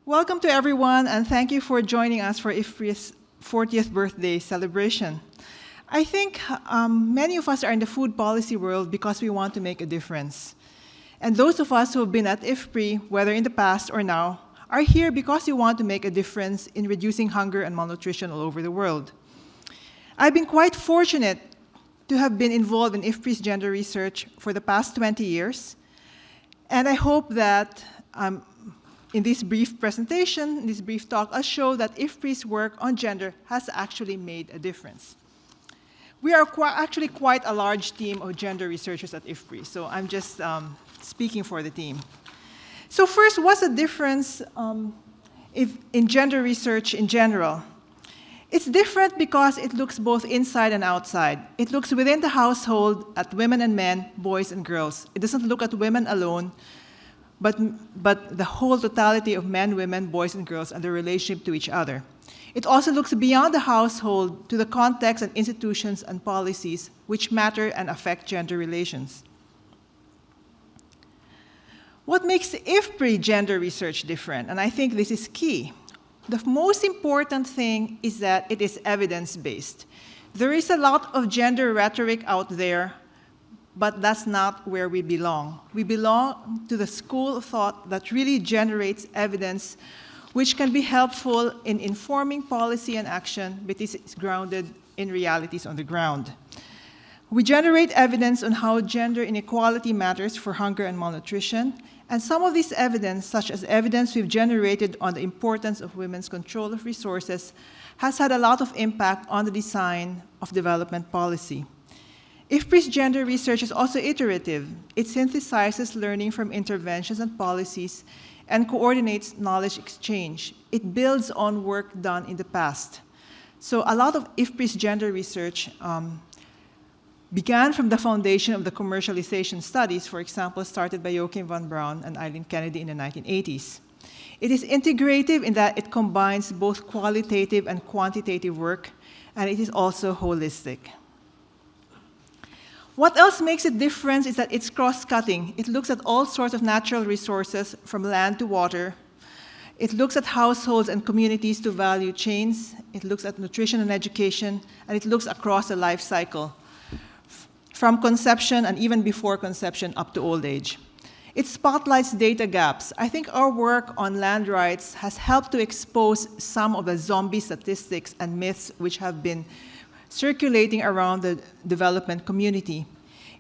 Welcome to everyone, and thank you for joining us for IFPRI's 40th birthday celebration. I think many of us are in the food policy world because we want to make a difference. And those of us who have been at IFPRI, whether in the past or now, are here because we want to make a difference in reducing hunger and malnutrition all over the world. I've been quite fortunate to have been involved in IFPRI's gender research for the past 20 years, and I hope that in this brief presentation, in this brief talk, I'll show that IFPRI's work on gender has actually made a difference. We are actually quite a large team of gender researchers at IFPRI, so I'm just speaking for the team. So first, what's the difference in gender research in general? It's different because it looks both inside and outside. It looks within the household at women and men, boys and girls. It doesn't look at women alone, but the whole totality of men, women, boys, and girls and their relationship to each other. It also looks beyond the household to the context and institutions and policies which matter and affect gender relations. What makes IFPRI gender research different? And I think this is key. The most important thing is that it is evidence-based. There is a lot of gender rhetoric out there, but that's not where we belong. We belong to the school of thought that really generates evidence which can be helpful in informing policy and action, but is grounded in realities on the ground. We generate evidence on how gender inequality matters for hunger and malnutrition, and some of this evidence, such as evidence we've generated on the importance of women's control of resources, has had a lot of impact on the design of development policy. IFPRI's gender research is also iterative. It synthesizes learning from interventions and policies and coordinates knowledge exchange. It builds on work done in the past. So a lot of IFPRI's gender research began from the foundation of the commercialization studies, for example, started by Joachim von Braun and Eileen Kennedy in the 1980s. It is integrative in that it combines both qualitative and quantitative work, and it is also holistic. What else makes it different is that it's cross-cutting. It looks at all sorts of natural resources, from land to water. It looks at households and communities to value chains. It looks at nutrition and education, and it looks across the life cycle, from conception and even before conception up to old age. It spotlights data gaps. I think our work on land rights has helped to expose some of the zombie statistics and myths which have been circulating around the development community.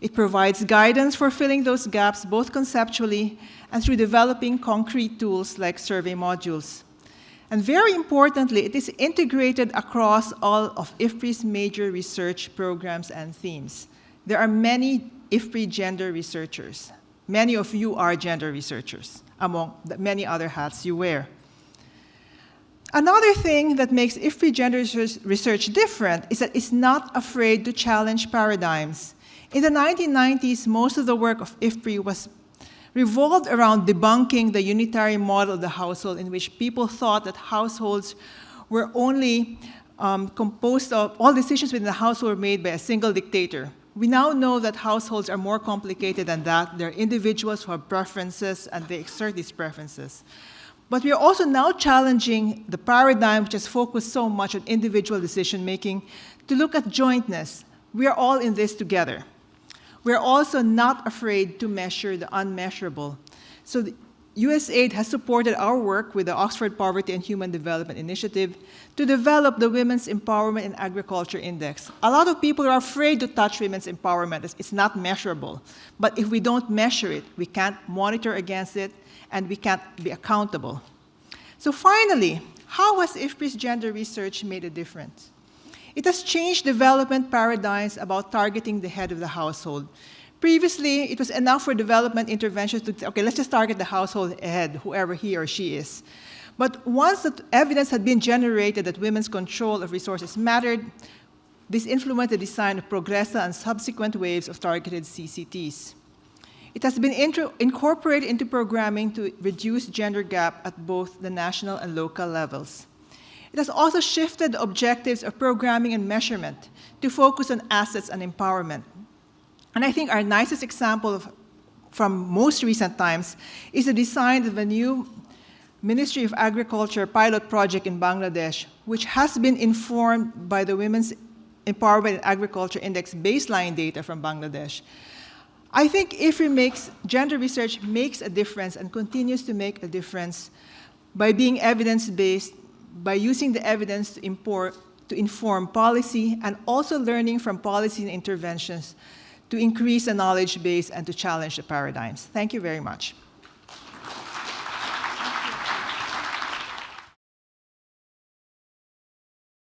It provides guidance for filling those gaps both conceptually and through developing concrete tools like survey modules. And very importantly, it is integrated across all of IFPRI's major research programs and themes. There are many IFPRI gender researchers. Many of you are gender researchers, among the many other hats you wear. Another thing that makes IFPRI gender research different is that it's not afraid to challenge paradigms. In the 1990s, most of the work of IFPRI was revolved around debunking the unitary model of the household, in which people thought that households were only composed of, all decisions within the household were made by a single dictator. We now know that households are more complicated than that. They're individuals who have preferences, and they exert these preferences. But we are also now challenging the paradigm which has focused so much on individual decision-making to look at jointness. We are all in this together. We are also not afraid to measure the unmeasurable. So the USAID has supported our work with the Oxford Poverty and Human Development Initiative to develop the Women's Empowerment in Agriculture Index. A lot of people are afraid to touch women's empowerment. It's not measurable. But if we don't measure it, we can't monitor against it, and we can't be accountable. So finally, how has IFPRI's gender research made a difference? It has changed development paradigms about targeting the head of the household. Previously, it was enough for development interventions to say, okay, let's just target the household head, whoever he or she is. But once the evidence had been generated that women's control of resources mattered, this influenced the design of Progressa and subsequent waves of targeted CCTs. It has been incorporated into programming to reduce gender gap at both the national and local levels. It has also shifted the objectives of programming and measurement to focus on assets and empowerment. And I think our nicest example from most recent times is the design of a new Ministry of Agriculture pilot project in Bangladesh, which has been informed by the Women's Empowerment in Agriculture Index baseline data from Bangladesh. I think IFPRI gender research makes a difference and continues to make a difference by being evidence-based, by using the evidence to inform policy, and also learning from policy and interventions to increase the knowledge base and to challenge the paradigms. Thank you very much.